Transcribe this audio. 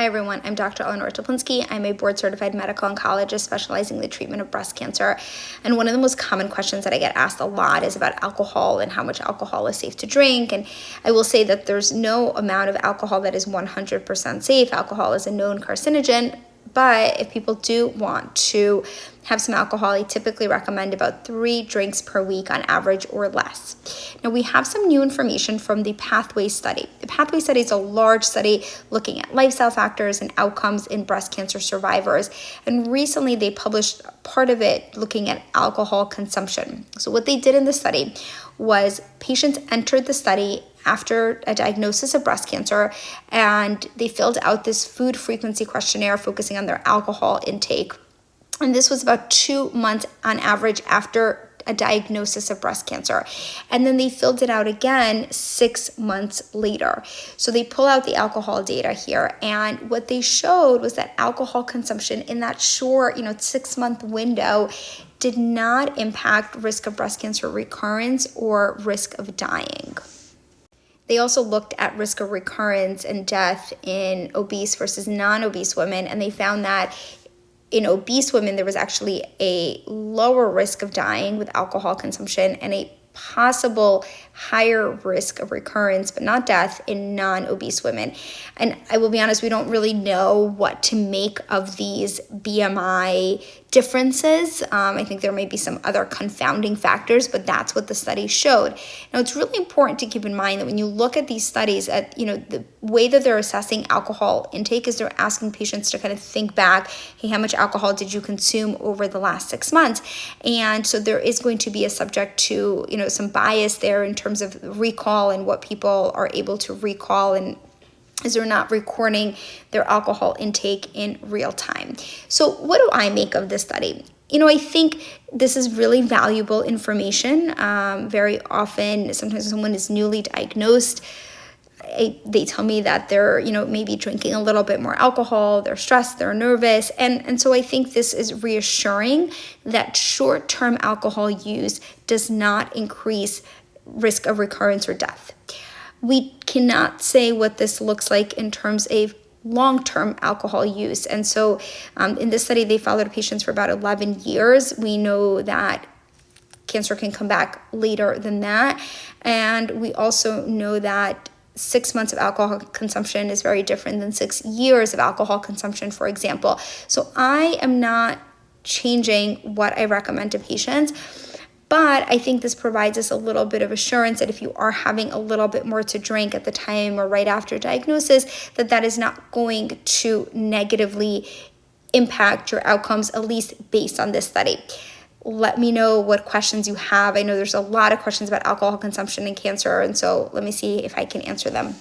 Hi everyone, I'm Dr. Eleanor Toplinski. I'm a board-certified medical oncologist specializing in the treatment of breast cancer. And one of the most common questions that I get asked a lot is about alcohol and how much alcohol is safe to drink. And I will say that there's no amount of alcohol that is 100% safe. Alcohol is a known carcinogen. But if people do want to have some alcohol, I typically recommend about 3 drinks per week on average or less. Now, we have some new information from the Pathway study. The Pathway study is a large study looking at lifestyle factors and outcomes in breast cancer survivors. And recently, they published part of it looking at alcohol consumption. So what they did in the study was patients entered the study after a diagnosis of breast cancer, and they filled out this food frequency questionnaire focusing on their alcohol intake. And this was about 2 months on average after a diagnosis of breast cancer. And then they filled it out again 6 months later. So they pull out the alcohol data here. And what they showed was that alcohol consumption in that short, 6-month window did not impact risk of breast cancer recurrence or risk of dying. They also looked at risk of recurrence and death in obese versus non-obese women, and they found that in obese women, there was actually a lower risk of dying with alcohol consumption and a possible higher risk of recurrence, but not death, in non-obese women. And I will be honest, we don't really know what to make of these BMI differences. I think there may be some other confounding factors, but that's what the study showed. Now, it's really important to keep in mind that when you look at these studies, the way that they're assessing alcohol intake is they're asking patients to kind of think back, hey, how much alcohol did you consume over the last 6 months? And so there is going to be a subject to, some bias there in terms of recall and what people are able to recall, and is they're not recording their alcohol intake in real time. So what do I make of this study? I think this is really valuable information. Very often, sometimes when someone is newly diagnosed, they tell me that they're, maybe drinking a little bit more alcohol, they're stressed, they're nervous. And so I think this is reassuring that short-term alcohol use does not increase risk of recurrence or death. We cannot say what this looks like in terms of long-term alcohol use. And so in this study, they followed patients for about 11 years. We know that cancer can come back later than that. And we also know that 6 months of alcohol consumption is very different than 6 years of alcohol consumption, for example. So I am not changing what I recommend to patients, but I think this provides us a little bit of assurance that if you are having a little bit more to drink at the time or right after diagnosis, that is not going to negatively impact your outcomes, at least based on this study. Let me know what questions you have. I know there's a lot of questions about alcohol consumption and cancer, and so let me see if I can answer them.